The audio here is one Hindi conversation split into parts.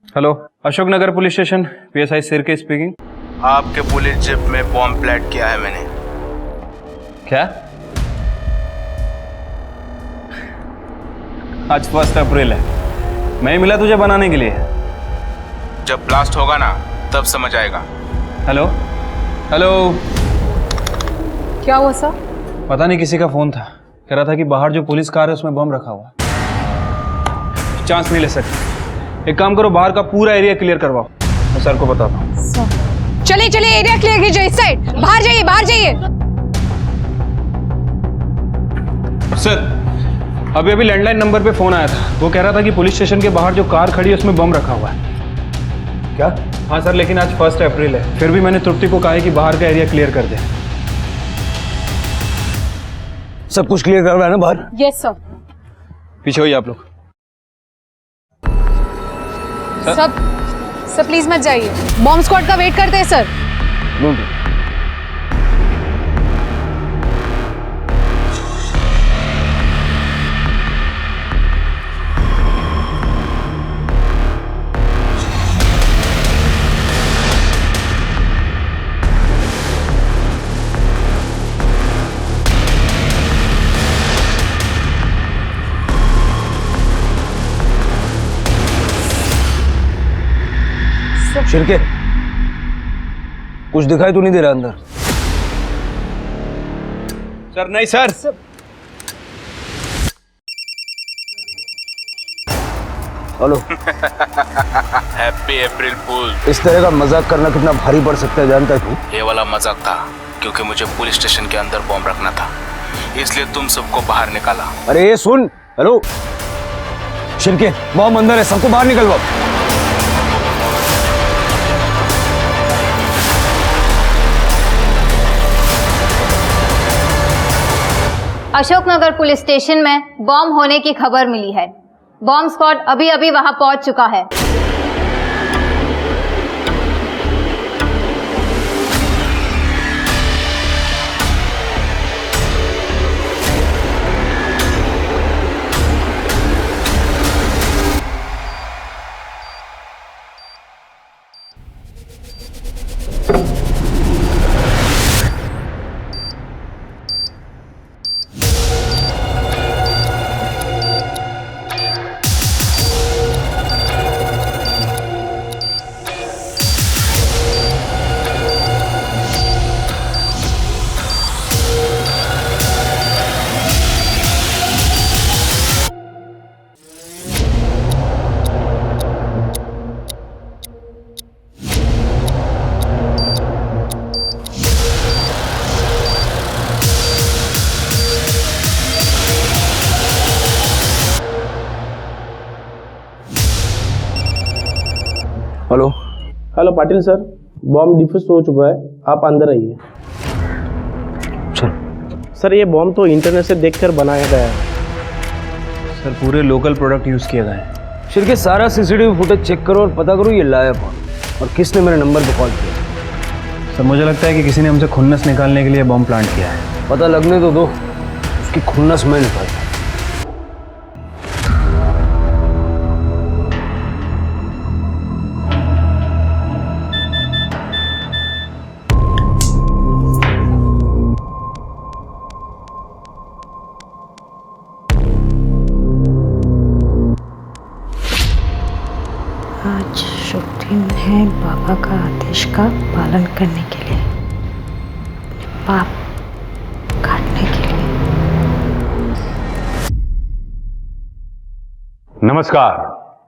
Hello, Ashok Nagar police station, PSI सिरके स्पीकिंग। आपके पुलिस जिप में बॉम्ब प्लांट किया है मैंने। क्या? आज 1 अप्रैल है, मैं ही मिला तुझे बनाने के लिए। जब ब्लास्ट होगा ना तब समझ आएगा। Hello hello. क्या हुआ सर? पता नहीं किसी का फोन था, कह रहा था कि बाहर जो पुलिस कार है उसमें बम रखा हुआ। चांस नहीं ले सकते, एक काम करो, बाहर का पूरा एरिया क्लियर करवाओ, मैं सर को बताता हूँ। चलिए चलिए, एरिया क्लियर कीजिए, इस साइड। बाहर जाइए, बाहर जाइए। सर, अभी लैंडलाइन नंबर पे फोन आया था, वो कह रहा था कि पुलिस स्टेशन के बाहर जो कार खड़ी है उसमें बम रखा हुआ है। क्या? हाँ सर, लेकिन आज 1 अप्रैल है, फिर भी मैंने तृप्ति को कहा है कि बाहर का एरिया क्लियर कर दे। सब कुछ क्लियर कर रहा है ना बाहर? Yes sir. पीछे होइए आप लोग। सर प्लीज मत जाइए, बॉम्ब स्क्वाड का वेट करते हैं सर। शिरके, कुछ दिखाई तो नहीं दे रहा अंदर? सर नहीं सर। हेलो। हैप्पी अप्रैल फूल। इस तरह का मजाक करना कितना भारी पड़ सकता है जानता है तू? ये वाला मजाक था क्योंकि मुझे पुलिस स्टेशन के अंदर बॉम्ब रखना था, इसलिए तुम सबको बाहर निकाला। अरे ये सुन। हेलो शिरके, बॉम्ब अंदर है, सबको बाहर निकलवाओ। अशोकनगर पुलिस स्टेशन में बॉम्ब होने की खबर मिली है। बॉम्ब स्क्वाड अभी अभी वहां पहुंच चुका है। Hello hello Patil sir, bomb defuse हो चुका है, आप अंदर आइए। चल। सर ये बॉम्ब तो इंटरनेट से देखकर बनाया गया है। सर पूरे लोकल प्रोडक्ट यूज किए गए हैं। शिरके, सारा सीसीटीवी फुटेज चेक करो और पता करो ये लाया कौन और किसने मेरे नंबर पे कॉल किया। सर मुझे लगता है कि किसी ने हमसे खुन्नस निकालने के लिए बॉम्ब प्लांट किया है। पता लगने तो दो, उसकी खुन्नस मैं निकालता। आज शुभ दिन है बाबा का आदेश का पालन करने के लिए, पाप काटने के लिए। नमस्कार,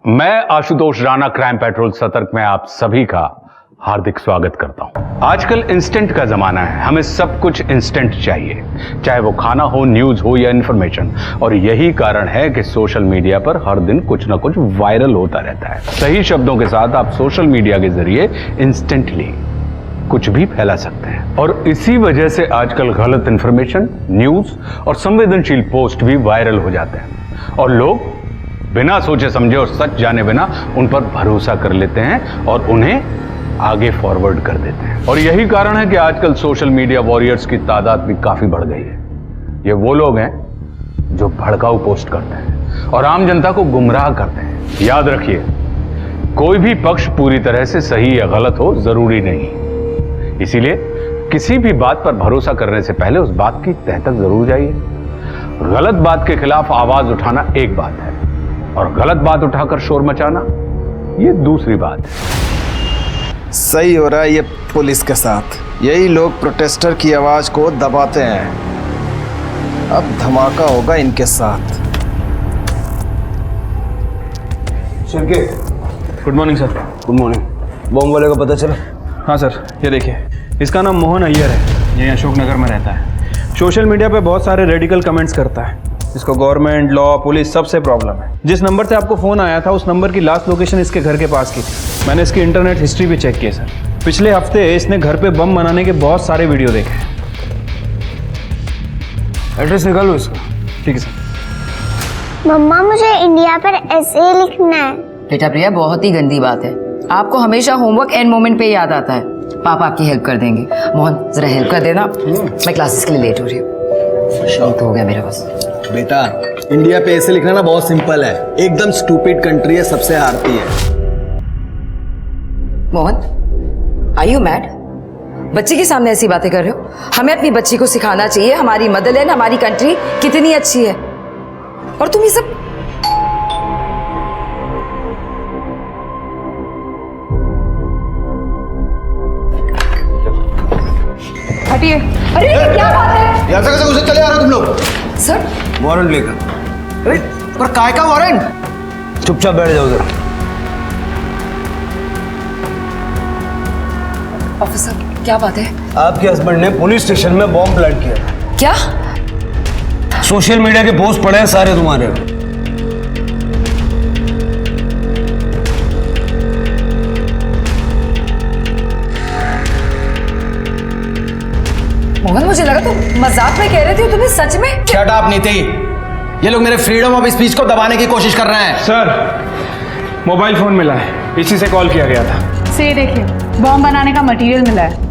मैं आशुतोष राणा क्राइम पेट्रोल सतर्क में आप सभी का हार्दिक स्वागत करता हूं। आजकल इंस्टेंट का जमाना है, हमें सब कुछ इंस्टेंट चाहिए, चाहे वो खाना हो, न्यूज हो या इंफॉर्मेशन। और यही कारण है कि सोशल मीडिया पर हर दिन कुछ ना कुछ वायरल होता रहता है। सही शब्दों के साथ आप सोशल मीडिया के जरिए इंस्टेंटली कुछ भी फैला सकते हैं, और इसी वजह से आजकल गलत इंफॉर्मेशन, न्यूज और संवेदनशील पोस्ट भी वायरल हो जाते हैं, और लोग बिना सोचे समझे और सच जाने बिना उन पर भरोसा कर लेते हैं और उन्हें आगे फॉरवर्ड कर देते हैं। और यही कारण है कि आजकल सोशल मीडिया वॉरियर्स की तादाद भी काफी बढ़ गई है। ये वो लोग हैं जो भड़काऊ पोस्ट करते हैं और आम जनता को गुमराह करते हैं। याद रखिए, कोई भी पक्ष पूरी तरह से सही या गलत हो जरूरी नहीं। इसीलिए किसी भी बात पर भरोसा करने से पहले उस बात की तह तक जरूर जाइए। गलत बात के खिलाफ आवाज उठाना एक बात है और गलत बात उठाकर शोर मचाना ये दूसरी बात है। सही हो रहा है ये पुलिस के साथ, यही लोग प्रोटेस्टर की आवाज को दबाते हैं। अब धमाका होगा इनके साथ। Shirke, good morning sir. Good morning. Bomb वाले का पता चला? हाँ सर, ये देखिए, इसका नाम मोहन अय्यर है, ये अशोकनगर में रहता है। सोशल मीडिया पे बहुत सारे रेडिकल कमेंट्स करता है। इसको गवर्नमेंट, लॉ, पुलिस सबसे प्रॉब्लम है। जिस नंबर से आपको फ़ोन आया था उस नंबर की लास्ट लोकेशन इसके घर के पास की थी। मैंने इसकी इंटरनेट हिस्ट्री भी चेक की सर। पिछले हफ्ते इसने घर पे बम बनाने के बहुत सारे वीडियो देखे हैं। एड्रेस निकालो इसका। ठीक है सर। मम्मा मुझे इंडिया पर ऐसे लिखना है। बेटा प्रिया, बहुत ही गंदी बात है। आपको हमेशा होमवर्क एंड मोमेंट पे याद आता है। पापा आपकी हेल्प कर देंगे। मोहन जरा हेल्प कर देना, मैं क्लासेस के लिए लेट हो रही हूँ। तो हो गया मेरा बस। बेटा, इंडिया पे ऐसे लिखना ना बहुत सिंपल है, एकदम स्टूपिड कंट्री है, सबसे हारती है। Mohan, are you mad? बच्ची के सामने ऐसी बातें कर रहे हो? हमें अपनी बच्ची को सिखाना चाहिए हमारी मदरलैंड, हमारी कंट्री कितनी अच्छी है। और तुम ये सब हटिए। अरे ये क्या बात है? यहाँ से कैसे घुसे चले आ रहे हो तुम लोग? सर, वारंट लेकर। अरे पर काय का वारंट? चुपचाप बैठ जाओ उधर। ऑफिसर क्या बात है? आपके हस्बैंड ने पुलिस स्टेशन में बॉम्ब प्लांट किया था। क्या? सोशल मीडिया के पोस्ट पड़े हैं सारे तुम्हारे। मोहन, मुझे लगा तुम मजाक में कह रहे थे, तुम्हें सच में? शट अप नीति, ये लोग मेरे फ्रीडम ऑफ स्पीच को दबाने की कोशिश कर रहे हैं। सर, मोबाइल फ़ोन मिला है, इसी से कॉल किया गया था। से देखिए, बॉम्ब बनाने का मटेरियल मिला है।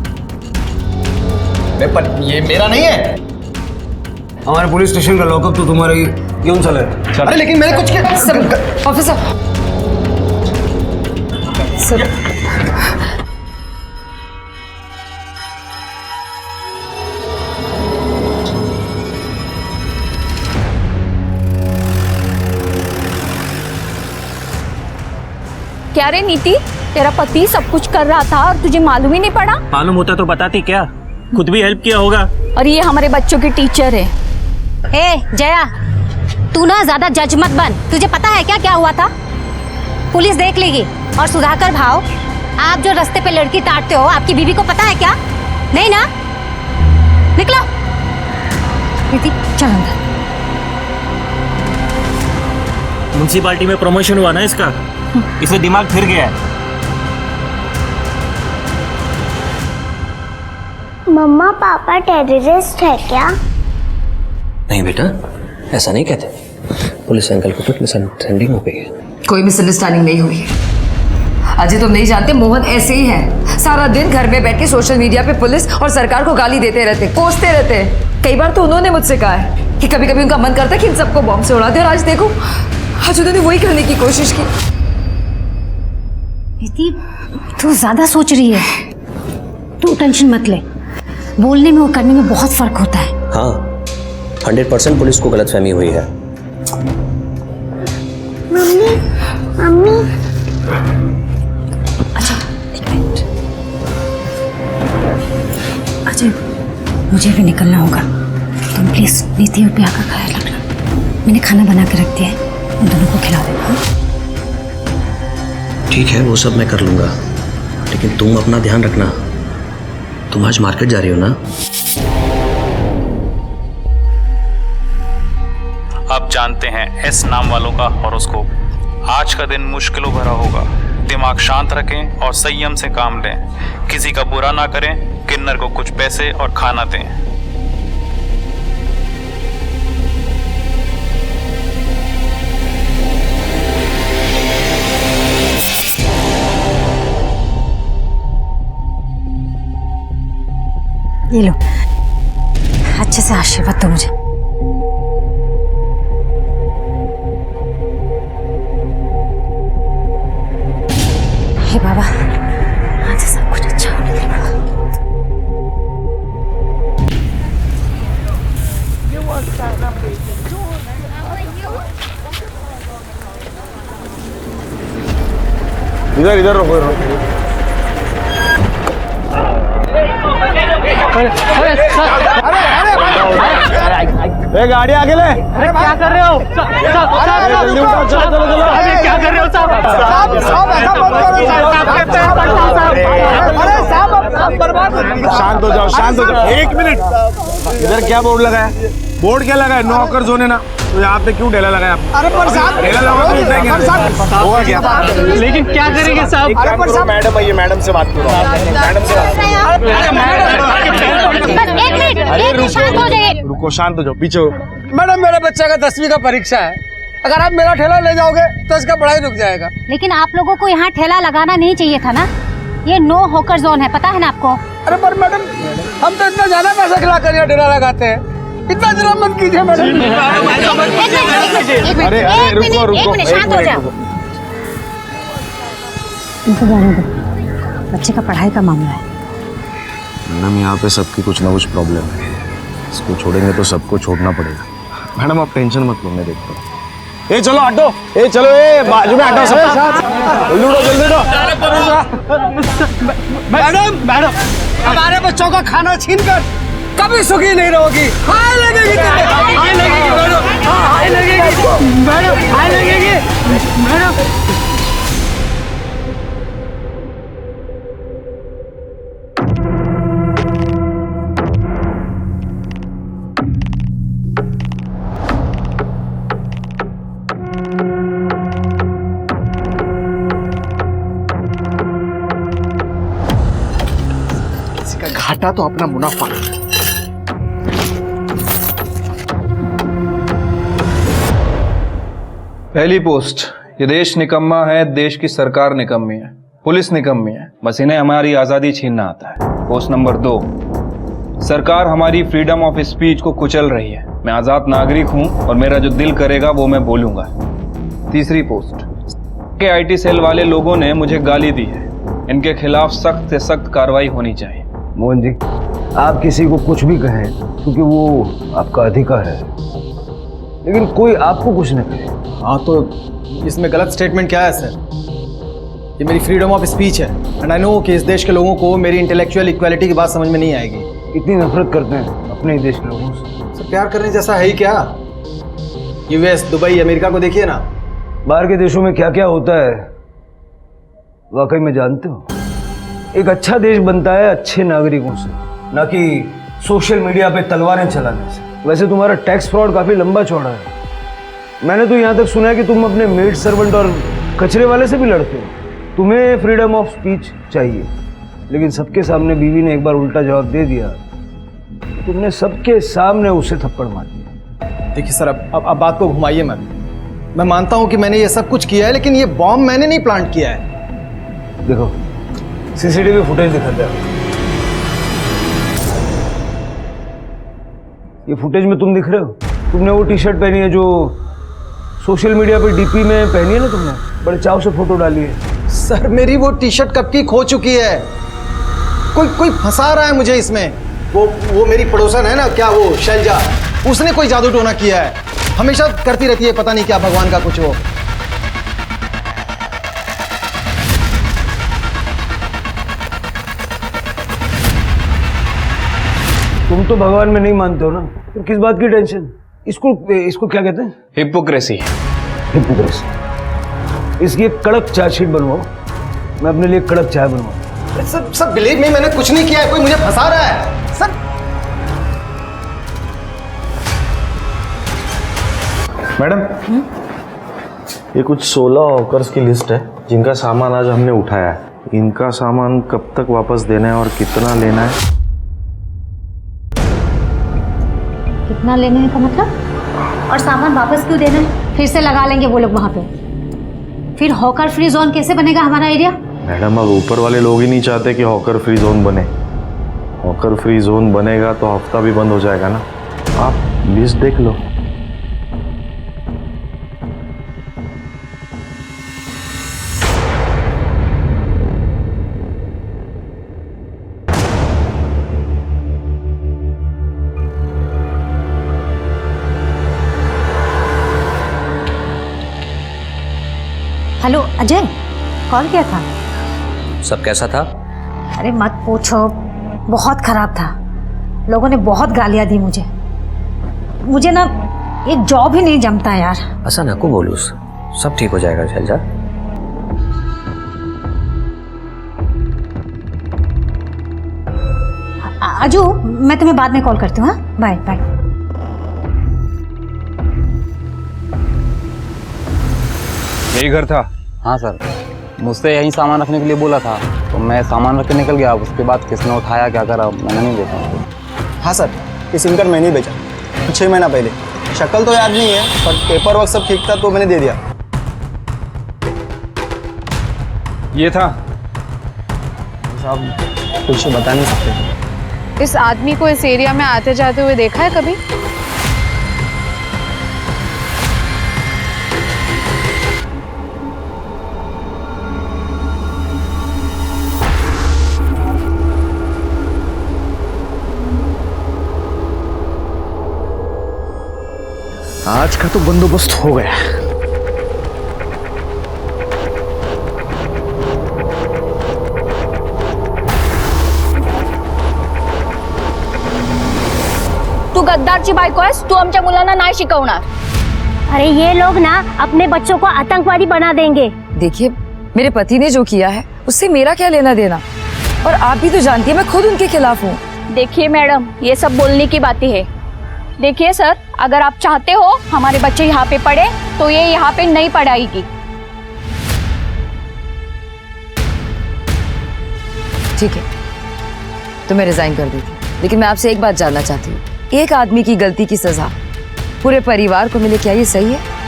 पर ये मेरा नहीं है। हमारे पुलिस स्टेशन का लॉकअप तो तुम्हारा ही क्यों चले? अरे लेकिन मैंने कुछ किया। ऑफिसर सर, क्या रे नीति, तेरा पति सब कुछ कर रहा था और तुझे मालूम ही नहीं पड़ा? मालूम होता तो बताती क्या, खुद भी हेल्प किया होगा। और ये हमारे बच्चों की टीचर है। ए जया, तू ना ज्यादा जज मत बन। तुझे पता है क्या क्या हुआ था? पुलिस देख लेगी। और सुधाकर भाव, आप जो रास्ते पे लड़की ताड़ते हो, आपकी बीवी को पता है क्या? नहीं ना? निकलो। नीति चल अंदर। म्युनिसिपालिटी में प्रमोशन हुआ ना इसका, इसे दिमाग फिर गया है। मम्मा पापा टेररिस्ट है क्या? नहीं बेटा, ऐसा नहीं कहते। पुलिस अंकल को कुछ मिसअंडरस्टैंडिंग हो गई है। कोई मिसअंडरस्टैंडिंग नहीं हुई है। अजय, तुम नहीं जानते, मोहन ऐसे ही है। सारा दिन घर में बैठ के सोशल मीडिया पे पुलिस और सरकार को गाली देते रहते, कोसते रहते। कई बार तो उन्होंने मुझसे कहा है कि कभी कभी उनका मन करता है कि इन सबको बॉम्ब से उड़ा दे। और आज देखो, आज उन्होंने वही करने की कोशिश की। नीति, तू ज्यादा सोच रही है। तू टेंशन मत ले, बोलने में और करने में बहुत फर्क होता है। हाँ, 100% पुलिस को गलतफहमी हुई है। मम्मी मम्मी, अच्छा एक मिनट। अजय, मुझे भी निकलना होगा। तुम प्लीज नीति और प्रिया का ख्याल रखना। मैंने खाना बना के रख दिया है, उन दोनों को खिला देना। ठीक है, वो सब मैं कर लूंगा, लेकिन तुम अपना ध्यान रखना। तुम आज मार्केट जा रही हो ना? अब जानते हैं एस नाम वालों का हॉरोस्कोप। आज का दिन मुश्किलों भरा होगा। दिमाग शांत रखें और संयम से काम लें। किसी का बुरा ना करें। किन्नर को कुछ पैसे और खाना दें। ये लो, अच्छे से आशीर्वाद दो मुझे। इधर इधर रुको अरे गाड़ी आगे ले। अरे क्या कर रहे हो? जल्दी उठाओ, चलो चलो चलो। अरे क्या कर रहे हो साहब? शांत हो जाओ, शांत हो जाओ। एक मिनट, इधर क्या बोर्ड लगा है? बोर्ड क्या लगा है? नो हॉकर जोन है ना, तो यहाँ पे क्यों ढेला लगाया? अरे पर साहब, ढेला लगा तो उठाएंगे। होगा क्या? लेकिन क्या करेंगे साहब? अरे पर साहब, मैडम आइए, मैडम से बात करो। मैडम से रुको, शांत हो जाओ, पीछे हो। मैडम, मेरे बच्चे का 10वीं का परीक्षा है, अगर आप मेरा ठेला ले जाओगे तो इसका पढ़ाई रुक जाएगा। लेकिन आप लोगों को यहाँ ठेला लगाना नहीं चाहिए था ना, ये नो हॉकर जोन है, पता है ना आपको? अरे पर मैडम, हम तो इतना ज्यादा पैसा खिला कर यहाँ ठेला लगाते हैं, इतना जुर्म मत कीजिए मैडम। अरे रुको रुको, शांत हो जाओ। इनको जाने दो, बच्चे का पढ़ाई का मामला है। मैडम, यहाँ पे सबकी कुछ ना कुछ प्रॉब्लम है, इसको छोड़ेंगे तो सबको छोड़ना पड़ेगा। मैडम, आप टेंशन मत लो, मैं देखता हूँ। ए चलो हटो, ए चलो, ए बाजू में हटो सब। जल्दी उठो, जल्दी उठो। मैडम, मैडम, हमारे बच्चों का खाना छीन कर कभी सुखी नहीं रहोगी। हाय लगेगी, हाय लगेगी मैडम, हाय लगेगी मैडम, हाय लगेगी मैडम। घाटा तो अपना मुनाफा। पहली पोस्ट, ये देश निकम्मा है, देश की सरकार निकम्मी है, पुलिस निकम्मी है, बस इन्हें हमारी आजादी छीनना आता है। पोस्ट नंबर 2, सरकार हमारी फ्रीडम ऑफ स्पीच को कुचल रही है। मैं आजाद नागरिक हूं और मेरा जो दिल करेगा वो मैं बोलूंगा। तीसरी पोस्ट, के आईटी सेल वाले लोगों ने मुझे गाली दी है, इनके खिलाफ सख्त से सख्त कार्रवाई होनी चाहिए। मोहन जी, आप किसी को कुछ भी कहें क्योंकि वो आपका अधिकार है, लेकिन कोई आपको कुछ न कहे। हाँ, तो इसमें गलत स्टेटमेंट क्या है सर? ये मेरी फ्रीडम ऑफ स्पीच है एंड आई नो कि इस देश के लोगों को मेरी इंटेलेक्चुअल इक्वालिटी की बात समझ में नहीं आएगी। इतनी नफरत करते हैं अपने ही देश के लोगों से। सर, प्यार करने जैसा है ही क्या? यूएस, दुबई, अमेरिका को देखिए ना। बाहर के देशों में क्या क्या होता है वाकई में जानते हो? एक अच्छा देश बनता है अच्छे नागरिकों से, ना कि सोशल मीडिया पे तलवारें चलाने से। वैसे तुम्हारा टैक्स फ्रॉड काफी लंबा चौड़ा है। मैंने तो यहाँ तक सुना है कि तुम अपने मेड सर्वेंट और कचरे वाले से भी लड़ते हो। तुम्हें फ्रीडम ऑफ स्पीच चाहिए, लेकिन सबके सामने बीवी ने एक बार उल्टा जवाब दे दिया, तुमने सबके सामने उसे थप्पड़ मार दिया। देखिए सर, अब बात को घुमाइए मत। मैं मानता हूँ कि मैंने ये सब कुछ किया है, लेकिन ये बॉम्ब मैंने नहीं प्लांट किया है। देखो, सीसीटीवी फुटेज दिखाता है। ये फुटेज में तुम दिख रहे हो? तुमने वो टी शर्ट पहनी है जो सोशल मीडिया पे डीपी में पहनी है ना, तुमने बड़े चाव से फोटो डाली है। सर, मेरी वो टी शर्ट कब की खो चुकी है। कोई फंसा रहा है मुझे इसमें। वो मेरी पड़ोसन है ना, क्या वो शैलजा, उसने कोई जादू टोना किया है। हमेशा करती रहती है पता नहीं क्या, भगवान का कुछ वो। तुम तो भगवान में नहीं मानते हो ना, तो किस बात की टेंशन? इसको क्या कहते हैं? हिपोक्रेसी। हिपोक्रेसी। इसकी एक कड़क चार्जशीट बनवाओ, मैं अपने लिए कड़क चाय बनवाऊं। सब बिलीव मी, मैंने कुछ नहीं किया है, कोई मुझे फंसा रहा है सर। मैडम, ये कुछ 16 हॉकर्स की लिस्ट है जिनका सामान आज हमने उठाया है। इनका सामान कब तक वापस देना है और कितना लेना है? कितना लेने का मतलब? और सामान वापस क्यों देना है? फिर से लगा लेंगे वो लोग वहां पे, फिर हॉकर फ्री जोन कैसे बनेगा हमारा एरिया? मैडम, अब ऊपर वाले लोग ही नहीं चाहते कि हॉकर फ्री जोन बने। हॉकर फ्री जोन बनेगा तो हफ्ता भी बंद हो जाएगा ना। आप लिस्ट देख लो। हेलो अजय, कॉल किया था? सब कैसा था? अरे मत पूछो, बहुत खराब था। लोगों ने बहुत गालियां दी मुझे। मुझे ना एक जॉब ही नहीं जमता यार। ऐसा ना को बोलूस, सब ठीक हो जाएगा शैलजा। अजू, मैं तुम्हें बाद में कॉल करती हूँ। हाँ, बाय बाय। यही घर था? हाँ सर, मुझसे यहीं सामान रखने के लिए बोला था, तो मैं सामान रख के निकल गया। उसके बाद किसने उठाया क्या करा मैंने नहीं देखा। हाँ सर, ये सिम कार्ड मैंने ही बेचा 6 महीना पहले। शक्ल तो याद नहीं है, पर पेपर वर्क सब ठीक था तो मैंने दे दिया। ये था? साहब कुछ बता नहीं सकते। इस आदमी को इस एरिया में आते जाते हुए देखा है कभी? आज का तो बंदोबस्त हो गया। तू गद्दारची बायको आहेस, तू आमच्या मुलांना नाही शिकवणार। अरे ये लोग ना अपने बच्चों को आतंकवादी बना देंगे। देखिए, मेरे पति ने जो किया है उससे मेरा क्या लेना देना, और आप भी तो जानती है मैं खुद उनके खिलाफ हूँ। देखिए मैडम, ये सब बोलने की बातें है। देखिए सर, अगर आप चाहते हो हमारे बच्चे यहाँ पे पढ़े तो ये यहाँ पे नहीं पढ़ाएगी। ठीक है, तो मैं रिजाइन कर देती, लेकिन मैं आपसे एक बात जानना चाहती हूँ, एक आदमी की गलती की सजा पूरे परिवार को मिले, क्या ये सही है?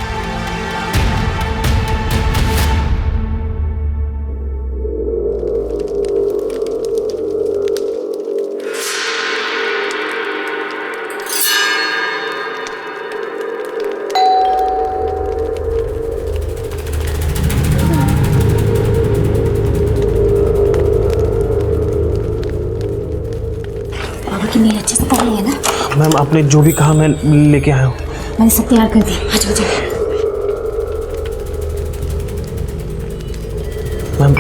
कि मेरे अच्छे से पढ़ लिया ना? मैम आपने जो भी कहा मैं लेके आया हूँ। मैंने सब तैयार कर दी। आ जाओ। मैम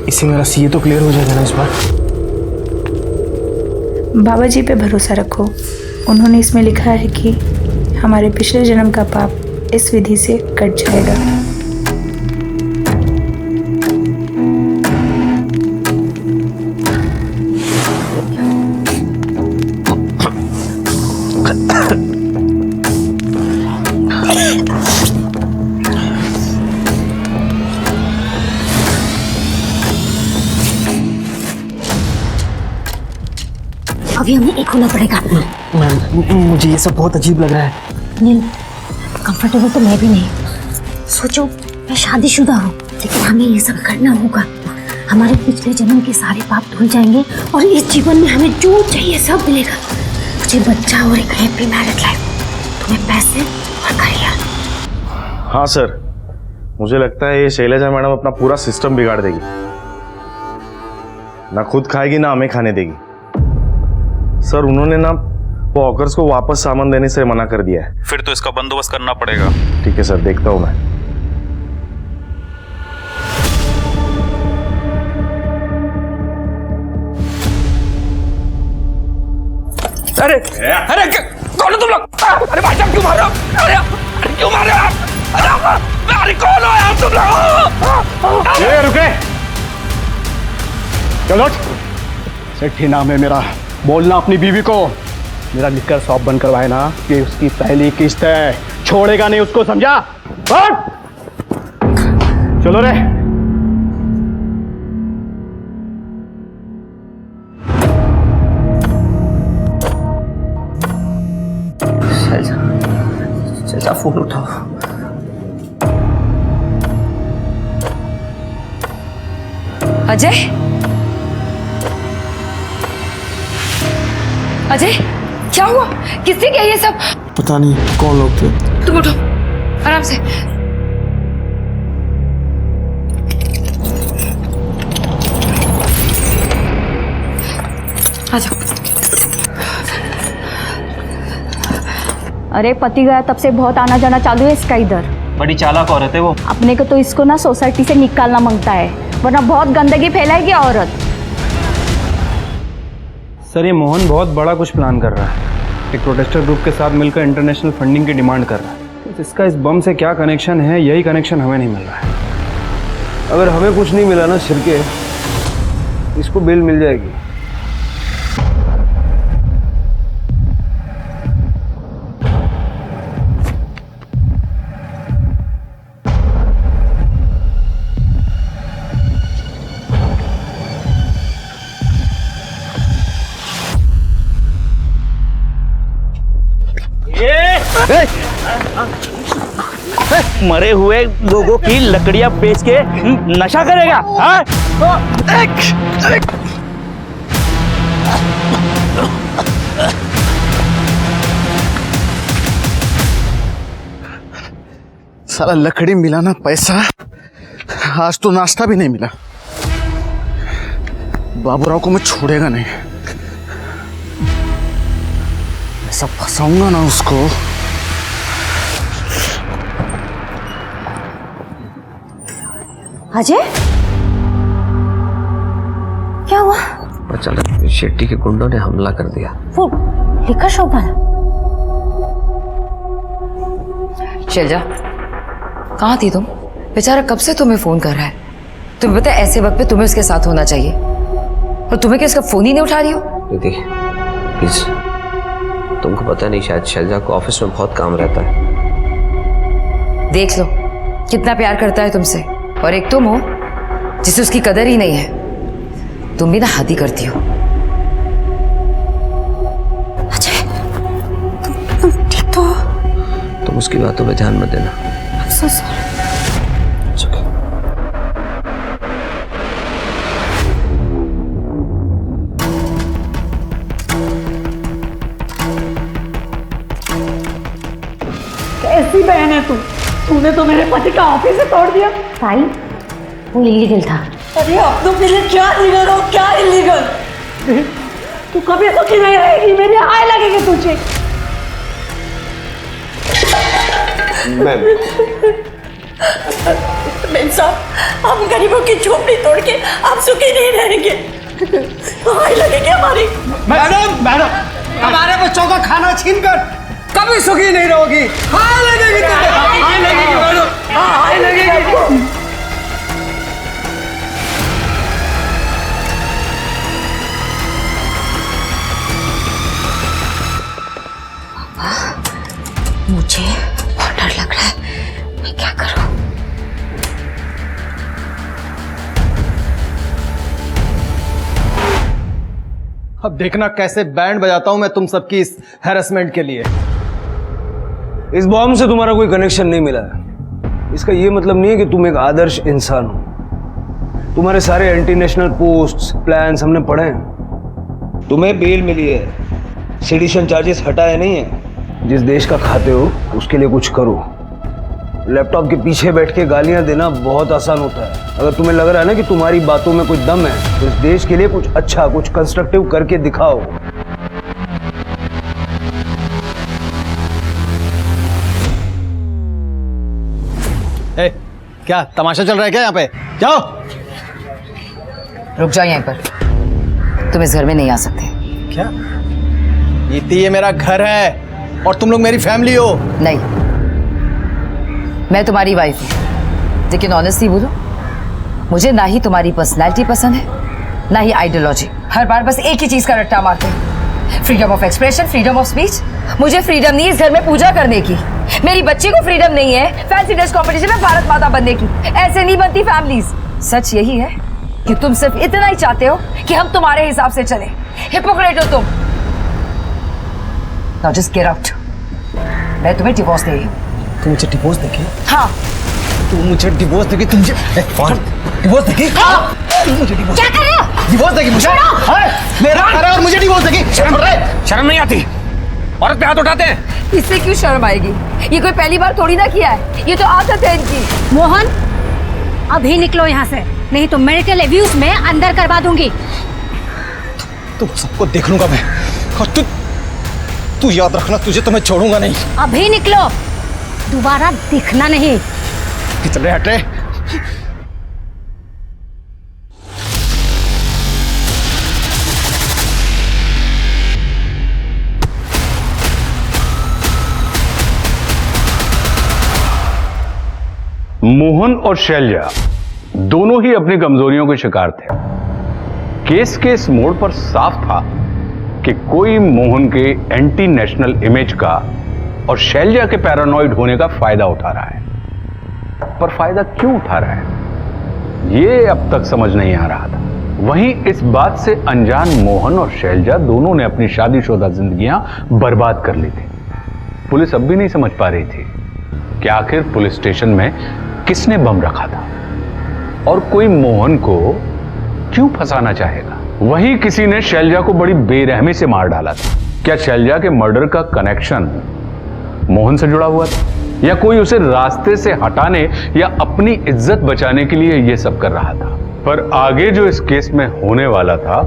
इससे मेरा सीए तो क्लियर हो जाएगा ना इस बार? बाबा जी पे भरोसा रखो। उन्होंने इसमें लिखा है कि हमारे पिछले जन्म का पाप इस विधि से कट जाएगा। अभी हमें एक होना पड़ेगा। मैम मुझे ये सब बहुत अजीब लग रहा है। नहीं, कंफर्टेबल तो मैं भी नहीं। सोचो मैं शादीशुदा हूँ, लेकिन हमें ये सब करना होगा। हमारे पिछले जन्म के सारे पाप धुल जाएंगे और इस जीवन में हमें जो चाहिए सब मिलेगा। मुझे बच्चा और एक हैप्पी मैरिड लाइफ, तुम्हें पैसे और करियर। हाँ सर, मुझे लगता है ये शैलजा मैडम अपना पूरा सिस्टम बिगाड़ देगी। ना खुद खाएगी ना हमें खाने देगी। सर उन्होंने ना वो हॉकर्स को वापस सामान देने से मना कर दिया है। फिर तो इसका बंदोबस्त करना पड़ेगा। ठीक है सर, देखता हूँ मैं। अरे अरे कौन हो तुम लोग? अरे भाई साहब क्यों मार रहे हो? अरे क्यों मार रहे हो आप? अरे कौन हो यार तुम लोग? ये रुके, चलो। सेठी नाम है मेरा, बोलना अपनी बीवी को मेरा लिखकर शॉप बंद करवाए ना कि उसकी पहली किस्त है, छोड़ेगा नहीं उसको, समझा? चलो रे। शैलजा फोन उठाओ। अजय, अजय क्या हुआ? किसने किया ये सब? पता नहीं कौन लोग थे। तुम उठो आराम से। आ जाओ। अरे पति गया तब से बहुत आना जाना चालू है इसका इधर। बड़ी चालाक औरत है वो। अपने को तो इसको ना सोसाइटी से निकालना मांगता है, वरना बहुत गंदगी फैलाएगी औरत। सर ये मोहन बहुत बड़ा कुछ प्लान कर रहा है, एक प्रोटेस्टर ग्रुप के साथ मिलकर इंटरनेशनल फंडिंग की डिमांड कर रहा है। तो इसका इस बम से क्या कनेक्शन है, यही कनेक्शन हमें नहीं मिल रहा है। अगर हमें कुछ नहीं मिला ना छिड़के, इसको बेल मिल जाएगी। मरे हुए लोगों की लकड़ियां बेच के नशा करेगा? हाँ? साला लकड़ी मिला ना पैसा, आज तो नाश्ता भी नहीं मिला। बाबूराव को मैं छोड़ेगा नहीं, ऐसा फंसाऊंगा ना उसको। अजय, क्या हुआ? अचानक शेट्टी के गुंडों ने हमला कर दिया। वो लिखा शॉप वाला? शैलजा, कहाँ थी तुम? बेचारा कब से तुम्हें फोन कर रहा है। तुम्हें पता है ऐसे वक्त पे तुम्हें उसके साथ होना चाहिए, और तुम्हें क्या उसका फोन ही नहीं उठा रही हो? दीदी प्लीज, तुमको पता नहीं शायद शैलजा को ऑफिस में बहुत काम रहता है। देख लो कितना प्यार करता है तुमसे, और एक तुम हो जिसे उसकी कदर ही नहीं है। तुम भी ना हद ही करती हो। अजय, तुम ठीक तो हो? तुम उसकी बातों पे ध्यान मत देना। I'm so sorry. It's okay. कैसी बहन है तू? तूने तो मेरे पति का ऑफिस ही तोड़ दिया। साई, वो इलीगल था। अरे अपनों के लिए क्या लीगल हो, क्या इलीगल? तू कभी सुखी नहीं रहेगी, मेरी आय लगेगी तुझे। मेम साहब, हम गरीबों की झोपड़ी तोड़ के आप सुखी नहीं रहेंगे, आय लगेगी हमारी। मैडम, हमारे बच्चों का खाना छीनकर कभी सुखी नहीं रहोगी। आय लगेगी तुम्हें, आय लगेगी मैडम, आय लगेगी। मुझे बहुत डर लग रहा है, मैं क्या करूं? अब देखना कैसे बैंड बजाता हूं मैं तुम सबकी इस हैरेसमेंट के लिए। इस बॉम्ब से तुम्हारा कोई कनेक्शन नहीं मिला है। इसका ये मतलब नहीं है कि तुम एक आदर्श इंसान हो। तुम्हारे सारे एंटी नेशनल पोस्ट्स, प्लान्स हमने पढ़े हैं। तुम्हें बेल मिली है, सेडिशन चार्जेस हटाए नहीं है। जिस देश का खाते हो उसके लिए कुछ करो। लैपटॉप के पीछे बैठ के गालियां देना बहुत आसान होता है। अगर तुम्हें लग रहा है ना कि तुम्हारी बातों में कुछ दम है, तो इस देश के लिए कुछ अच्छा, कुछ कंस्ट्रक्टिव करके दिखाओ। ए, क्या तमाशा चल रहा है क्या यहाँ पे? जाओ। रुक जाओ यहीं पर, तुम इस घर में नहीं आ सकते। क्या? ये मेरा घर है और तुम लोग मेरी फैमिली हो। नहीं, मैं तुम्हारी वाइफ हूँ, लेकिन ऑनेस्टली बोलो, मुझे ना ही तुम्हारी पर्सनैलिटी पसंद है, ना ही आइडियोलॉजी। हर बार बस एक ही चीज का रट्टा मारते हैं, freedom of expression, freedom of speech. मुझे फ्रीडम नहीं इस घर में पूजा करने की, मेरी बच्ची को फ्रीडम नहीं है फैंसी ड्रेस कॉम्पिटिशन में भारत माता बनने की। ऐसे नहीं बनती फैमिलीज। सच यही है कि तुम सिर्फ इतना ही चाहते हो कि हम तुम्हारे हिसाब से चले। हिपोक्रेट हो तुम। Now just get out. मैं तुम्हें डिवोर्स दे रही हूँ। तुम मुझे डिवोर्स देगी? हाँ। तू मुझे डिवोर्स देगी? तुम डिवोर्स देगी? हाँ। मुझे डिवोर्स क्या कर रहे हो? डिवोर्स देगी मुझे? मेरा घर है और मुझे डिवोर्स देगी? शर्म नहीं आती? औरत पे हाथ उठाते हैं। इससे क्यों शर्म आएगी? ये कोई पहली बार थोड़ी ना किया है, ये तो आदत है इनकी। मोहन, अभी निकलो यहाँ से, नहीं तो मेडिकल एब्यूज में अंदर करवा दूंगी। तुम सबको देख लूंगा मैं, और तू याद रखना, तुझे तो मैं छोड़ूंगा नहीं। अभी निकलो। दोबारा दिखना नहीं। कितने हटे? मोहन और शैलजा दोनों ही अपनी कमजोरियों के शिकार थे। केस के इस मोड़ पर साफ था कि कोई मोहन के एंटी नेशनल इमेज का और शैलजा के पैरानॉइड होने का फायदा उठा रहा है। पर फायदा क्यों उठा रहा है, यह अब तक समझ नहीं आ रहा था। वहीं इस बात से अनजान मोहन और शैलजा दोनों ने अपनी शादीशुदा जिंदगियां बर्बाद कर ली थी। पुलिस अब भी नहीं समझ पा रही थी कि आखिर पुलिस स्टेशन में किसने बम रखा था और कोई मोहन को क्यों फंसाना चाहेगा। वहीं किसी ने शैलजा को बड़ी बेरहमी से मार डाला था। क्या शैलजा के मर्डर का कनेक्शन मोहन से जुड़ा हुआ था या कोई उसे रास्ते से हटाने या अपनी इज्जत बचाने के लिए यह सब कर रहा था। पर आगे जो इस केस में होने वाला था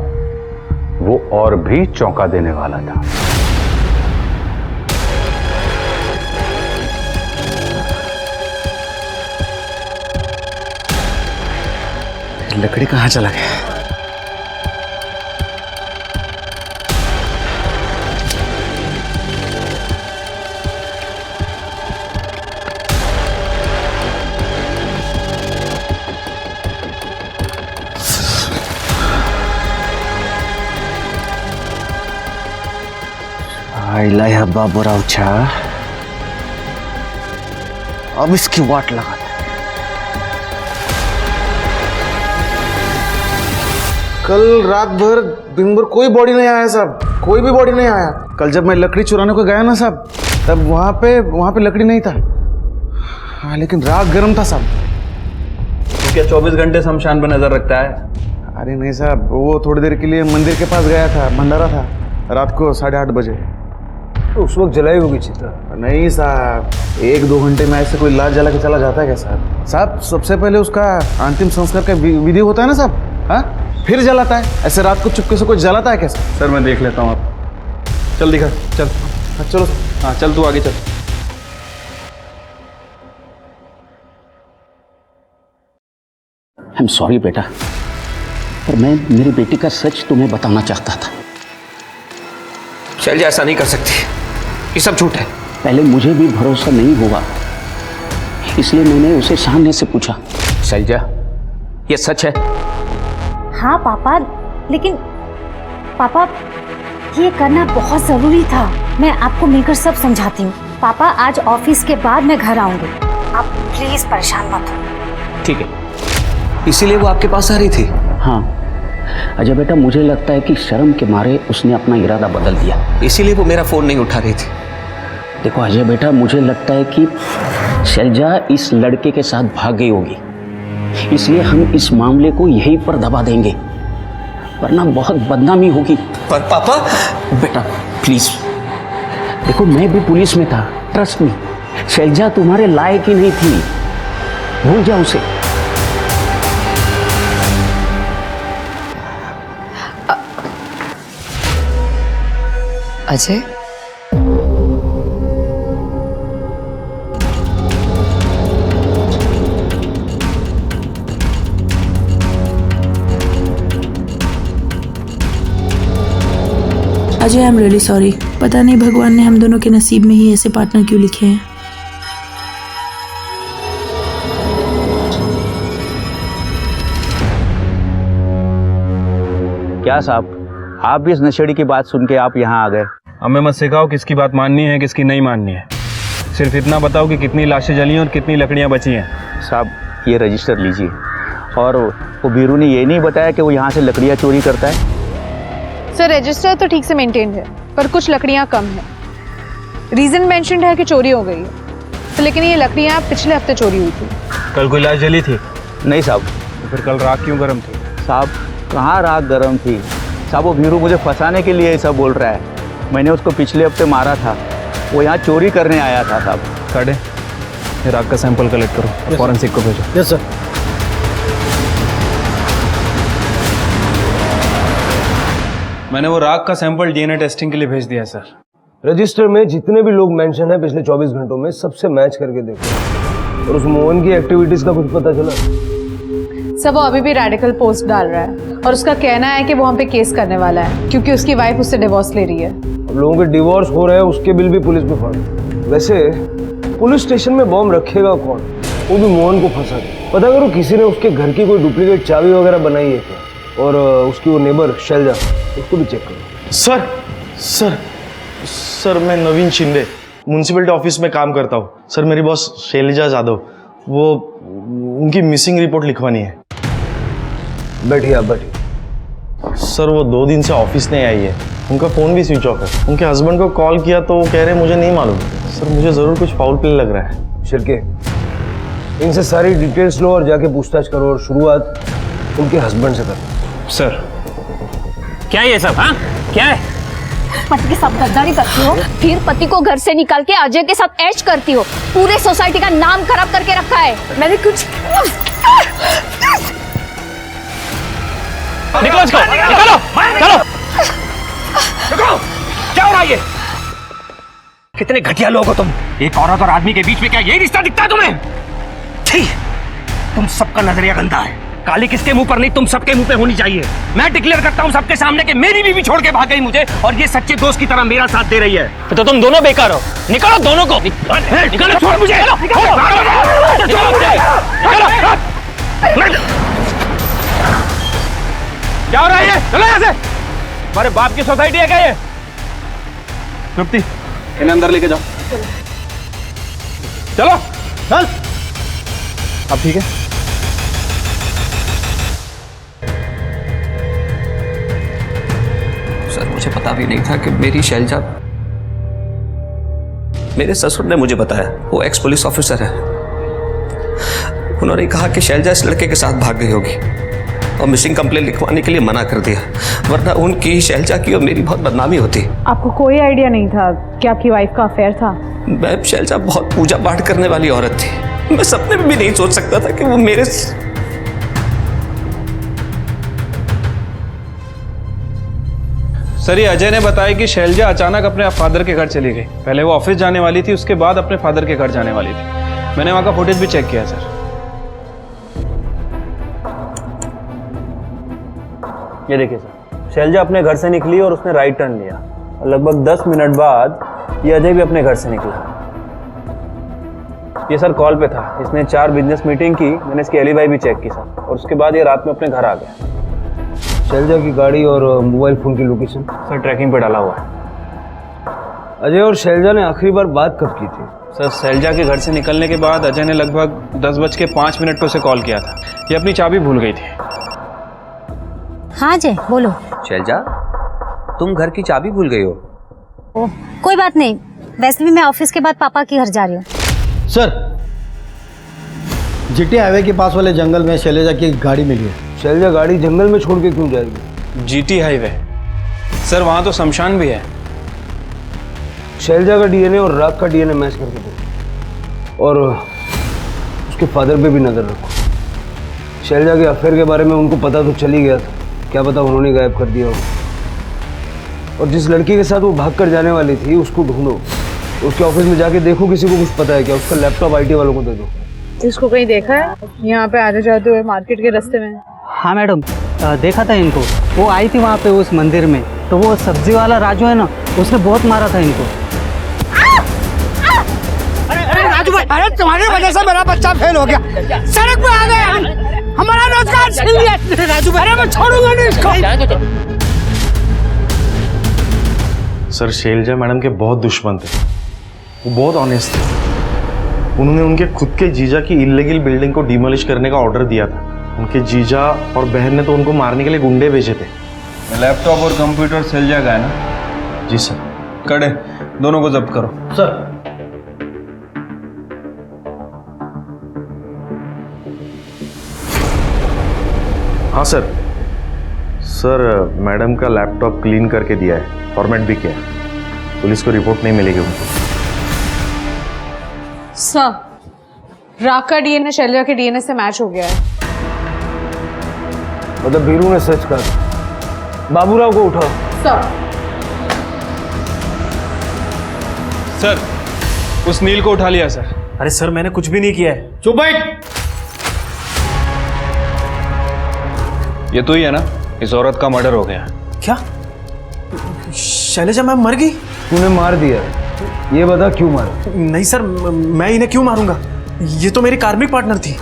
वो और भी चौंका देने वाला था। लकड़ी कहाँ चला गया? आइला हब्बा बुरा उछा, अब इसकी वाट लगा। कल रात भर दिन भर कोई बॉडी नहीं आया साहब, कोई भी बॉडी नहीं आया। कल जब मैं लकड़ी चुराने को गया ना साहब, तब वहाँ पे लकड़ी नहीं था। हाँ, लेकिन रात गर्म था साहब। तो क्या 24 घंटे शमशान पर नजर रखता है? अरे नहीं साहब, वो थोड़ी देर के लिए मंदिर के पास गया था, भंडारा था रात को 8:30 बजे। तो उस वक्त जलाई होगी चिता? नहीं साहब, 1-2 घंटे में ऐसे कोई लाश जला के चला जाता है क्या साहब? साहब सबसे पहले उसका अंतिम संस्कार का विधि होता है ना साहब, हाँ, फिर जलाता है। ऐसे रात को चुपके से कोई जलाता है क्या सर? मैं देख लेता हूँ। आप चल दिखा, चल। हाँ चलो। हाँ चल, तू आगे चल। आई एम सॉरी बेटा, पर मैं मेरी बेटी का सच तुम्हें बताना चाहता था। शैलजा ऐसा नहीं कर सकती, ये सब झूठ है। पहले मुझे भी भरोसा नहीं हुआ, इसलिए मैंने उसे सामने से पूछा। शैलजा, ये सच है? हाँ पापा, लेकिन पापा ये करना बहुत जरूरी था। मैं आपको मिलकर सब समझाती हूँ। पापा आज ऑफिस के बाद मैं घर आऊंगी, आप प्लीज परेशान मत हो। ठीक है, इसीलिए वो आपके पास आ रही थी? हाँ अजय बेटा, मुझे लगता है कि शर्म के मारे उसने अपना इरादा बदल दिया, इसीलिए वो मेरा फोन नहीं उठा रही थी। देखो अजय बेटा, मुझे लगता है कि शैलजा इस लड़के के साथ भाग गई होगी, इसलिए हम इस मामले को यहीं पर दबा देंगे, वरना बहुत बदनामी होगी। पर पापा। बेटा प्लीज देखो, मैं भी पुलिस में था, ट्रस्ट मी। शैलजा तुम्हारे लायक ही नहीं थी, भूल जाओ उसे। Ajay, Ajay I am really sorry. पता नहीं भगवान ने हम दोनों के नसीब में ही ऐसे पार्टनर क्यों लिखे हैं। क्या साहब, आप भी इस नशेड़ी की बात सुन के आप यहाँ आ गए? हमें मत सिखाओ किसकी बात माननी है किसकी नहीं माननी है। सिर्फ इतना बताओ कि कितनी लाशें जली हैं और कितनी लकड़ियां बची हैं। साहब ये रजिस्टर लीजिए। और वो बीरू ने ये नहीं बताया कि वो यहाँ से लकड़ियाँ चोरी करता है? सर रजिस्टर तो ठीक से मेंटेन है, पर कुछ लकड़ियाँ कम है। रीजन मेंशन्ड है कि चोरी हो गई है, तो लेकिन ये लकड़ियाँ पिछले हफ्ते चोरी हुई थी। कल कोई लाश जली थी? नहीं साहब। तो फिर कल रात क्यों गर्म थी? साहब कहाँ रात गर्म थी साहब, वो बीरू मुझे फंसाने के लिए ऐसा बोल रहा है। मैंने उसको पिछले हफ्ते मारा था, वो यहाँ चोरी करने आया था साहब। काटे, फिर रात का सैंपल कलेक्ट करो, फॉरेंसिक को भेजो। Yes sir. मैंने वो राख का सैंपल डीएनए टेस्टिंग के लिए भेज दिया है सर। रजिस्टर में जितने भी लोग मेंशन है पिछले 24 घंटों में सबसे मैच करके देखो। और उस मोहन की एक्टिविटीज का कुछ पता चला? सब वो अभी भी रेडिकल पोस्ट डाल रहा है और उसका कहना है कि वो हम पे केस करने वाला है क्योंकि उसकी वाइफ उससे डिवोर्स ले रही है। अब लोगों के डिवोर्स हो रहे हैं, उसके बिल भी पुलिस में फाड़। वैसे पुलिस स्टेशन में बॉम्ब रखेगा कौन? वो भी मोहन को फंसा के। पता करो किसी ने उसके घर की कोई डुप्लीकेट चाबी वगैरह बनाई है क्या? और उसकी वो नेबर शैलजा, उसको भी चेक करो। सर सर सर मैं नवीन शिंदे म्यूनसिपलिटी ऑफिस में काम करता हूँ। सर मेरी बॉस शैलजा जादव, वो उनकी मिसिंग रिपोर्ट लिखवानी है। बैठिए आप बैठिए। सर वो 2 दिन से ऑफिस नहीं आई है, उनका फ़ोन भी स्विच ऑफ है। उनके हस्बैंड को कॉल किया तो वो कह रहे मुझे नहीं मालूम। सर मुझे ज़रूर कुछ फाउल प्ले लग रहा है। शिरके, इनसे सारी डिटेल्स लो और जाके पूछताछ करो और शुरुआत उनके हस्बैंड से करो। सर क्या ये सब? हाँ क्या है? पति के साथ गद्दारी करती हो, फिर पति को घर से निकाल के अजय के साथ ऐश करती हो, पूरे सोसाइटी का नाम खराब करके रखा है। मैंने कुछ निकलो इसको, निकालो, चलो। क्या हो रहा है ये? कितने घटिया लोग हो तुम। एक औरत और आदमी के बीच में क्या यही रिश्ता दिखता है तुम्हें? छी, तुम सबका नजरिया गंदा है। काली किसके मुंह पर नहीं, तुम सबके मुंह पे होनी चाहिए। मैं डिक्लेयर करता हूँ सबके सामने कि मेरी बीवी छोड़ के भाग गई मुझे और ये सच्चे दोस्त की तरह मेरा साथ दे रही है। तो तुम दोनों बेकार हो। निकालो दोनों को। निकालो, छोड़ मुझे। क्या हो रहा है ये? चलो यहाँ से। हमारे बाप की सोसाइटी है क्या ये? तृप्ति, इन्हें अंदर लेके जाओ। चलो चल। अब ठीक है? सर मुझे पता भी नहीं था कि मेरी शैलजा, मेरे ससुर ने मुझे बताया, वो एक्स पुलिस ऑफिसर है। उन्होंने कहा कि शैलजा इस लड़के के साथ भाग गई होगी और मिसिंग कंप्लेंट लिखवाने के लिए मना कर दिया, वरना उनकी, शैलजा की और मेरी बहुत बदनामी होती। आपको कोई आइडिया नहीं था कि आपकी वाइफ का अफेयर था? मैं, शैलजा बहुत पूजा पाठ करने वाली औरत थी। मैं सपने में भी नहीं सोच सकता था कि वो मेरे सर ये अजय ने बताया कि शैलजा अचानक अपने फादर के घर चली गई। पहले वो ऑफिस जाने वाली थी, उसके बाद अपने फादर के घर जाने वाली थी। मैंने वहां का फुटेज भी चेक किया सर। ये देखिए सर, शैलजा अपने घर से निकली और उसने राइट टर्न लिया और लगभग 10 मिनट बाद ये अजय भी अपने घर से निकला। ये सर कॉल पे था, इसने 4 बिजनेस मीटिंग की। मैंने इसकी एलिबाई भी चेक की सर, और उसके बाद ये रात में अपने घर आ गया। शैलजा की गाड़ी और मोबाइल फोन की लोकेशन सर ट्रैकिंग पे डाला हुआ है। अजय और शैलजा ने आखिरी बार बात कब की थी? सर शैलजा के घर से निकलने के बाद अजय ने लगभग 10:05 पे उसे कॉल किया था। ये अपनी चाबी भूल गई थी। हाँ अजय बोलो। शैलजा, तुम घर की चाबी भूल गई हो? ओह कोई बात नहीं, वैसे भी मैं ऑफिस के बाद पापा के घर जा रही हूँ। सर, जीटी हाईवे के पास वाले जंगल में शैलजा की गाड़ी मिली है। शैलजा गाड़ी जंगल में छोड़ के क्यों जाएगी? जीटी हाईवे सर, वहां तो शमशान भी है। शैलजा का डीएनए और राग का डीएनए मैच करके दो और उसके फादर पे भी नजर रखो। शैलजा के अफेयर के बारे में उनको पता तो चल ही गया था, क्या पता उन्होंने गायब कर दिया हो। और जिस लड़की के साथ वो भाग कर जाने वाली थी उसको ढूंढो, उसके ऑफिस में जाके देखो किसी को कुछ पता है क्या। उसका लैपटॉप आईटी वालों को दे दो। इसको कहीं देखा है यहाँ पे आते जाते हुए मार्केट के रास्ते में? हाँ मैडम, देखा था इनको। वो आई थी वहाँ पे उस मंदिर में, तो वो सब्जी वाला राजू है ना, उसने बहुत मारा था इनको। अरे राजू भाई, अरे तुम्हारी वजह से मेरा बच्चा फेल हो गया, सड़क पे आ गया, हमारा रोजगार छीन लिया राजू भाई। अरे मैं छोड़ूंगा नहीं इसको। सर शैलजा मैडम के बहुत दुश्मन थे, वो बहुत ऑनेस्ट थे। उन्होंने उनके खुद के जीजा की इल्लीगल बिल्डिंग को डिमोलिश करने का ऑर्डर दिया था। उनके जीजा और बहन ने तो उनको मारने के लिए गुंडे भेजे थे। लैपटॉप और कंप्यूटर शैलजा का है ना? जी सर। कड़े दोनों को जब्त करो। सर हाँ सर। सर मैडम का लैपटॉप क्लीन करके दिया है, फॉर्मेट भी किया है। पुलिस को रिपोर्ट नहीं मिलेगी उनको। सर, राग का डीएनए शैलजा के डीएनए से मैच हो गया है। मतलब बीरू ने सच कहा। बाबूराव को उठाओ। सर सर उस नील को उठा लिया सर। अरे सर मैंने कुछ भी नहीं किया है। चुप बैठ। ये तो ही है ना, इस औरत का मर्डर हो गया। क्या शैलजा मैम मर गई? तूने मार दिया, ये बता क्यों मारा? नहीं सर, मैं इन्हें क्यों मारूंगा? ये तो मेरी कार्मिक पार्टनर थी।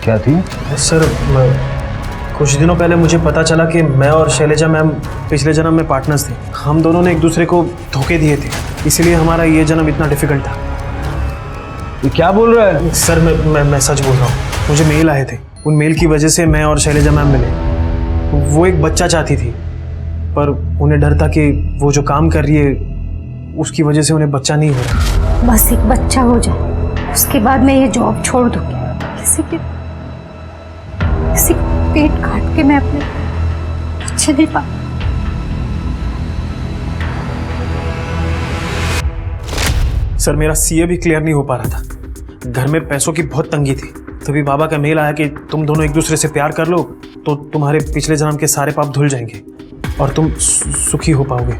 क्या थी? सर कुछ दिनों पहले मुझे पता चला कि मैं और शैलजा मैम पिछले जन्म में पार्टनर्स थे। हम दोनों ने एक दूसरे को धोखे दिए थे, इसीलिए हमारा ये जन्म इतना डिफिकल्ट था। ये क्या बोल रहा है? सर मैं सच बोल रहा हूँ। मुझे मेल आए थे, उन मेल की वजह से मैं और शैलजा मैम मिले। वो एक बच्चा चाहती थी, पर उन्हें डर था कि वो जो काम कर रही है उसकी वजह से उन्हें बच्चा नहीं हो रहा। बस एक बच्चा हो जाए, उसके बाद मैं ये जॉब छोड़ दूंगी। किसी के पेट काट के मैं अपने बच्चे नहीं पा। सर मेरा सीए भी क्लियर नहीं हो पा रहा था, घर में पैसों की बहुत तंगी थी। तभी बाबा का मेल आया कि तुम दोनों एक दूसरे से प्यार कर लो तो तुम्हारे पिछले जन्म के सारे पाप धुल जाएंगे और तुम सुखी हो पाओगे।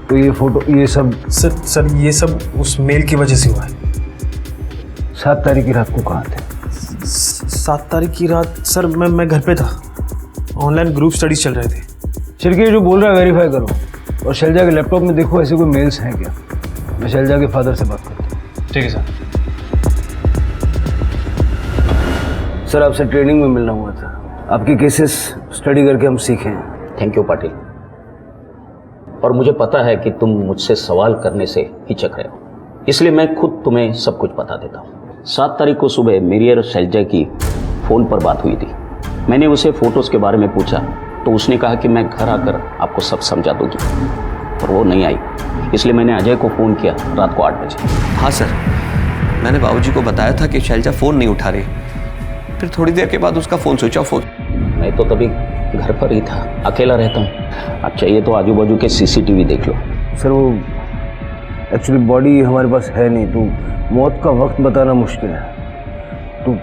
तो ये फोटो, ये सब? सर ये सब उस मेल की वजह से हुआ है। 7 तारीख की रात को कहाँ थे? 7 तारीख की रात सर मैं घर पे था, ऑनलाइन ग्रुप स्टडीज चल रहे थे। चिरके जो बोल रहा है वेरीफाई करो, और शैलजा के लैपटॉप में देखो ऐसे कोई मेल्स हैं क्या। मैं शैलजा के फादर से बात करता हूँ। ठीक है सर। सर आपसे ट्रेनिंग में मिलना हुआ था, आपकी केसेस स्टडी करके हम सीखें। Thank you Patil. और मुझे पता है कि तुम मुझसे सवाल करने से हिचक रहे हो, इसलिए मैं खुद तुम्हें सब कुछ बता देता हूँ। 7 तारीख को सुबह मेरी और शैलजा की फ़ोन पर बात हुई थी। मैंने उसे फ़ोटोज़ के बारे में पूछा तो उसने कहा कि मैं घर आकर आपको सब समझा दूँगी, पर वो नहीं आई। इसलिए मैंने अजय को फ़ोन किया रात को 8 बजे। हाँ सर, मैंने बाबूजी को बताया था कि शैलजा फ़ोन नहीं उठा रही, फिर थोड़ी देर के बाद उसका फ़ोन स्विच ऑफ हो। मैं तो तभी घर पर ही था, अकेला रहता हूँ। अब चाहिए तो आजू बाजू के सीसीटीवी देख लो। सर वो एक्चुअली बॉडी हमारे पास है नहीं, तो मौत का वक्त बताना मुश्किल है, तो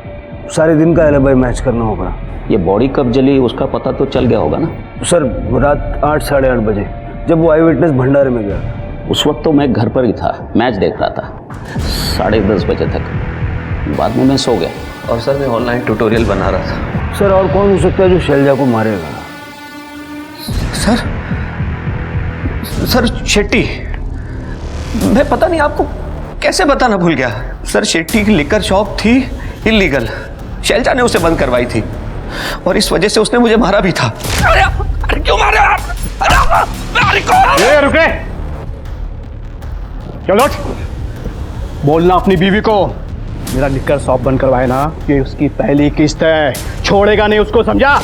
सारे दिन का एलिबाई मैच करना होगा। ये बॉडी कब जली उसका पता तो चल गया होगा ना? सर रात 8 साढ़े 8 बजे जब वो आई विटनेस भंडारे में गया था। उस वक्त तो मैं घर पर ही था, मैच देख रहा था 10:30 बजे तक। बाद में मैं सो गया। और सर मैं ऑनलाइन ट्यूटोरियल बना रहा था। सर और कौन हो सकता है जो शैलजा को मारेगा? सर शेट्टी, मैं पता नहीं आपको कैसे बताना भूल गया। सर शेट्टी की लिकर शॉप थी इलीगल, शैलजा ने उसे बंद करवाई थी और इस वजह से उसने मुझे मारा भी था। अरे क्यों मारे आप? ये रुके, चलो बोलना अपनी बीवी को मेरा लिकर शॉप बंद करवाए ना, ये उसकी पहली किस्त है, छोड़ेगा नहीं उसको, समझा?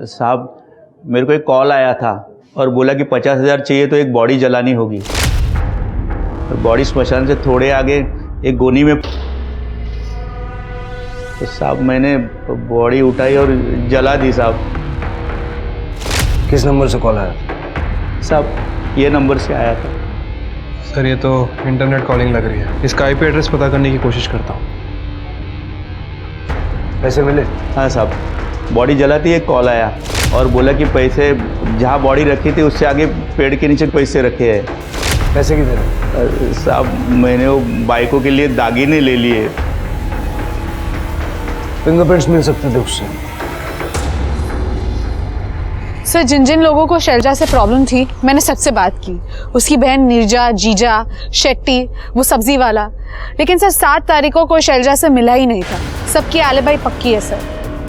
साहब मेरे को एक कॉल आया था और बोला कि 50,000 चाहिए तो एक बॉडी जलानी होगी। तो बॉडी स्मशान से थोड़े आगे एक गोनी में, तो साहब मैंने बॉडी उठाई और जला दी साहब। किस नंबर से कॉल आया? साहब ये नंबर से आया था। सर ये तो इंटरनेट कॉलिंग लग रही है, इसका आईपी एड्रेस पता करने की कोशिश करता हूँ। पैसे मिले? हाँ साहब, बॉडी जलाती एक कॉल आया और बोला कि पैसे जहाँ बॉडी रखी थी उससे आगे पेड़ के नीचे पैसे रखे हैं। पैसे कितने? साहब मैंने वो बाइकों के लिए दागीने ले लिए। फिंगरप्रिंट्स मिल सकते थे उससे। सर जिन जिन लोगों को शैलजा से प्रॉब्लम थी मैंने सबसे बात की। उसकी बहन नीरजा, जीजा, शेट्टी, वो सब्जी वाला। लेकिन सर 7 तारीख को कोई शैलजा से मिला ही नहीं था। सबकी एलिबाई पक्की है सर,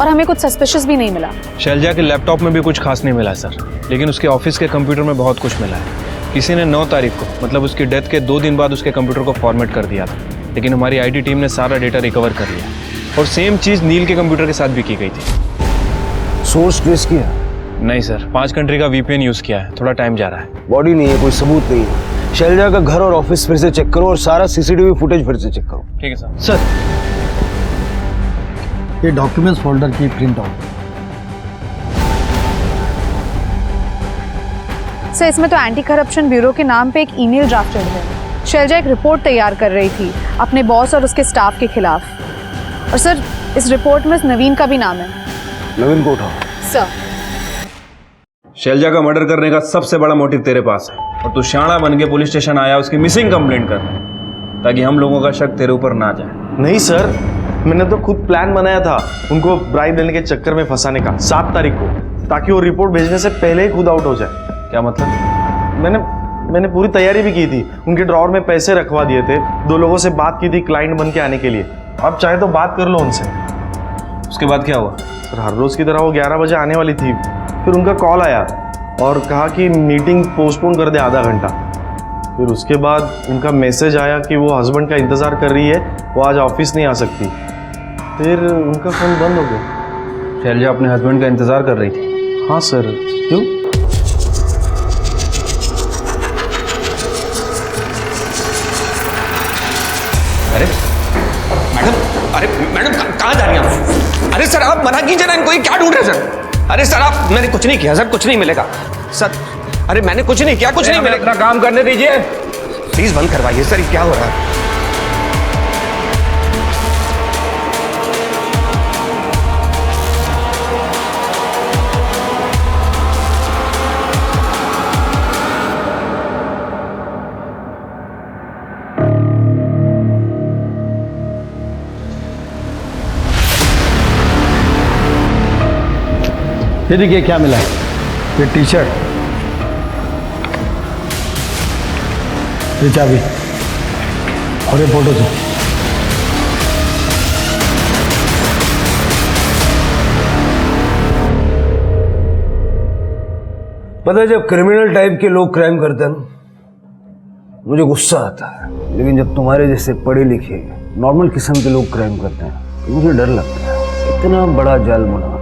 और हमें कुछ सस्पिशियस भी नहीं मिला। शैलजा के लैपटॉप में भी कुछ खास नहीं मिला सर, लेकिन उसके ऑफिस के कंप्यूटर में बहुत कुछ मिला है। किसी ने 9 तारीख को, मतलब उसकी डेथ के 2 दिन बाद उसके कंप्यूटर को फॉर्मेट कर दिया था, लेकिन हमारी आईटी टीम ने सारा डेटा रिकवर कर लिया। और सेम चीज़ नील के कंप्यूटर के साथ भी की गई थी। सोर्स ट्रेस किया? नहीं सर, 5 कंट्री का वीपीएन यूज़ किया है, थोड़ा टाइम जा रहा है। बॉडी नहीं है, कोई सबूत नहीं है। शैलजा का घर और ऑफिस फिर से चेक करो और सारा सीसीटीवी फुटेज फिर से चेक करो। ठीक है सर। सर ये डॉक्यूमेंट्स फोल्डर की प्रिंट आउट। सर इसमें तो एंटी करप्शन ब्यूरो के नाम पे एक ईमेल ड्राफ्टेड है। शैलजा एक रिपोर्ट तैयार कर रही थी अपने बॉस और उसके स्टाफ के खिलाफ। और सर इस रिपोर्ट में नवीन का भी नाम है। नवीन को उठाओ। सर शैलजा का मर्डर करने का सबसे बड़ा मोटिव तेरे पास है और तू शाणा बन के पुलिस स्टेशन आया उसकी मिसिंग कंप्लेंट करने, ताकि हम लोगों का शक तेरे ऊपर ना जाए। नहीं सर, मैंने तो खुद प्लान बनाया था उनको ब्राइब लेने के चक्कर में फंसाने का 7 तारीख को, ताकि वो रिपोर्ट भेजने से पहले ही खुद आउट हो जाए। क्या मतलब? मैंने पूरी तैयारी भी की थी, उनके ड्रॉवर में पैसे रखवा दिए थे, 2 लोगों से बात की थी क्लाइंट बन के आने के लिए। आप चाहे तो बात कर लो उनसे। उसके बाद क्या हुआ? सर हर रोज की तरह वो 11 बजे आने वाली थी, फिर उनका कॉल आया और कहा कि मीटिंग पोस्टपोन कर दे आधा घंटा। फिर उसके बाद उनका मैसेज आया कि वो हस्बैंड का इंतज़ार कर रही है, वो आज ऑफिस नहीं आ सकती। फिर उनका फ़ोन बंद हो गया। शैलजा अपने हस्बैंड का इंतज़ार कर रही थी? हाँ सर। क्यों? अरे मैडम कहाँ जा रही हैं आप? अरे सर आप मना कीजिए ना इनको, ये क्या ढूंढ रहे हैं सर? अरे सर आप, मैंने कुछ नहीं किया सर, कुछ नहीं मिलेगा सर। अरे मैंने कुछ नहीं किया, कुछ नहीं मिलेगा। अपना काम करने दीजिए। प्लीज बंद करवाइए सर, ये क्या हो रहा है? ये देखिए क्या मिला है, ये टी शर्ट, ये चाबी और ये फोटो से। पता है जब क्रिमिनल टाइप के लोग क्राइम करते हैं ना, मुझे गुस्सा आता है, लेकिन जब तुम्हारे जैसे पढ़े लिखे नॉर्मल किस्म के लोग क्राइम करते हैं तो मुझे डर लगता है। इतना बड़ा जाल बना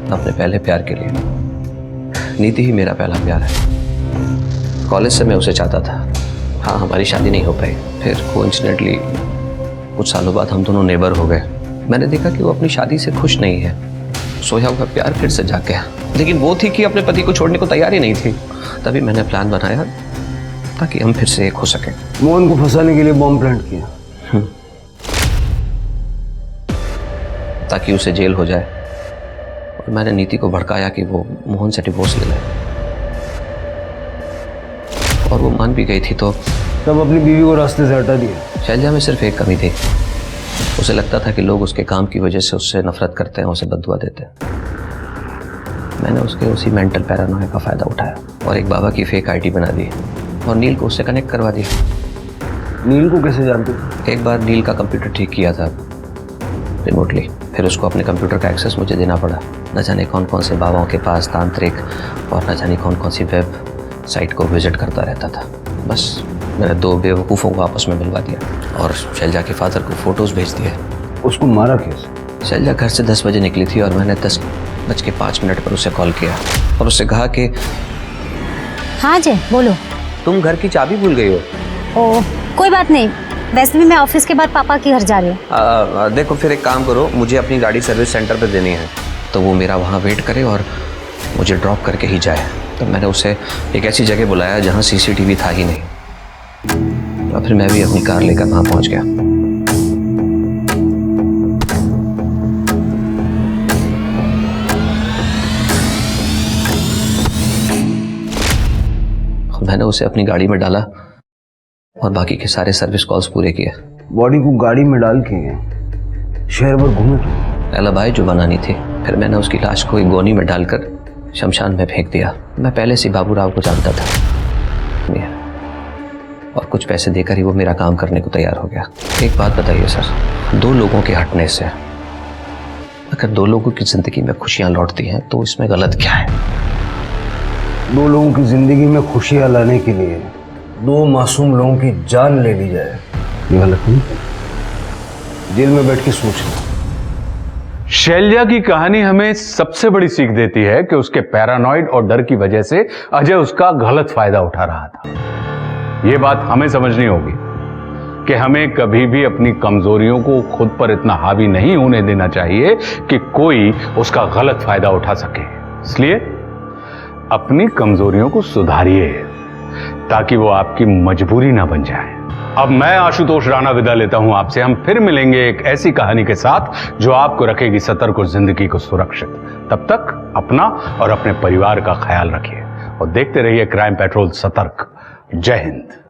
अपने पहले प्यार के लिए। नीति ही मेरा पहला प्यार है। कॉलेज से मैं उसे चाहता था। हाँ हमारी शादी नहीं हो पाई, फिर कोइंसिडेंटली कुछ सालों बाद हम दोनों नेबर हो गए। मैंने देखा कि वो अपनी शादी से खुश नहीं है, सोया हुआ प्यार फिर से जाग गया। लेकिन वो थी कि अपने पति को छोड़ने को तैयार ही नहीं थी। तभी मैंने प्लान बनाया ताकि हम फिर से एक हो सकें। मोहन को फंसाने के लिए बॉम्ब प्लांट किया ताकि उसे जेल हो जाए, और मैंने नीति को भड़काया कि वो मोहन से डिवोर्स ले ले, और वो मान भी गई थी। तो तब अपनी बीवी को रास्ते से हटा दिया। शैलजा में सिर्फ एक कमी थी, उसे लगता था कि लोग उसके काम की वजह से उससे नफरत करते हैं, उसे बद्दुआ देते हैं। मैंने उसके उसी मेंटल पैरानोया का फायदा उठाया और एक बाबा की फेक आईडी बना दी और नील को उससे कनेक्ट करवा दिया। नील को कैसे जानते थे? एक बार नील का कंप्यूटर ठीक किया था रिमोटली, फिर उसको अपने कंप्यूटर का एक्सेस मुझे देना पड़ा। न जाने कौन कौन से बाबाओं के पास तांत्रिक और न जाने कौन कौन सी वेब साइट को विजिट करता रहता था। बस मैंने 2 बेवकूफ़ों को आपस में मिलवा दिया और शैलजा के फादर को फोटोज़ भेज दिए। उसको मारा कैसे? शैलजा घर से 10 बजे निकली थी और मैंने 10:05 पर उसे कॉल किया और उससे कहा कि हाँ जी बोलो। तुम घर की चाबी भूल गई हो। ओ कोई बात नहीं, वैसे भी मैं ऑफिस के बाद पापा के घर जा रही हूँ। देखो फिर एक काम करो, मुझे अपनी गाड़ी सर्विस सेंटर पे देनी है, तो वो मेरा वहाँ वेट करे और मुझे ड्रॉप करके ही जाए। तो मैंने उसे एक ऐसी जगह बुलाया जहाँ CCTV था ही नहीं, और फिर मैं भी अपनी कार लेकर वहाँ पहुँच गया। मैंने उसे अपनी गाड़ी में डाला और बाकी के सारे सर्विस कॉल्स पूरे किए। बॉडी को गाड़ी में डाल के शहर भर घूमे तो एलिबाई जो बनानी थी। फिर मैंने उसकी लाश को एक गोनी में डालकर शमशान में फेंक दिया। मैं पहले से बाबूराव को जानता था और कुछ पैसे देकर ही वो मेरा काम करने को तैयार हो गया। एक बात बताइए सर, 2 लोगों के हटने से अगर 2 लोगों की जिंदगी में खुशियां लौटती हैं तो इसमें गलत क्या है? 2 लोगों की जिंदगी में खुशियां लाने के लिए 2 मासूम लोगों की जान ले ली जाए, ये गलत नहीं? जेल में बैठ के सोचना। शैलजा की कहानी हमें सबसे बड़ी सीख देती है कि उसके पैरानॉइड और डर की वजह से अजय उसका गलत फायदा उठा रहा था। यह बात हमें समझनी होगी कि हमें कभी भी अपनी कमजोरियों को खुद पर इतना हावी नहीं होने देना चाहिए कि कोई उसका गलत फायदा उठा सके। इसलिए अपनी कमजोरियों को सुधारिए ताकि वो आपकी मजबूरी ना बन जाए। अब मैं आशुतोष राणा विदा लेता हूं आपसे। हम फिर मिलेंगे एक ऐसी कहानी के साथ जो आपको रखेगी सतर्क और जिंदगी को सुरक्षित। तब तक अपना और अपने परिवार का ख्याल रखिए और देखते रहिए क्राइम पेट्रोल सतर्क। जय हिंद।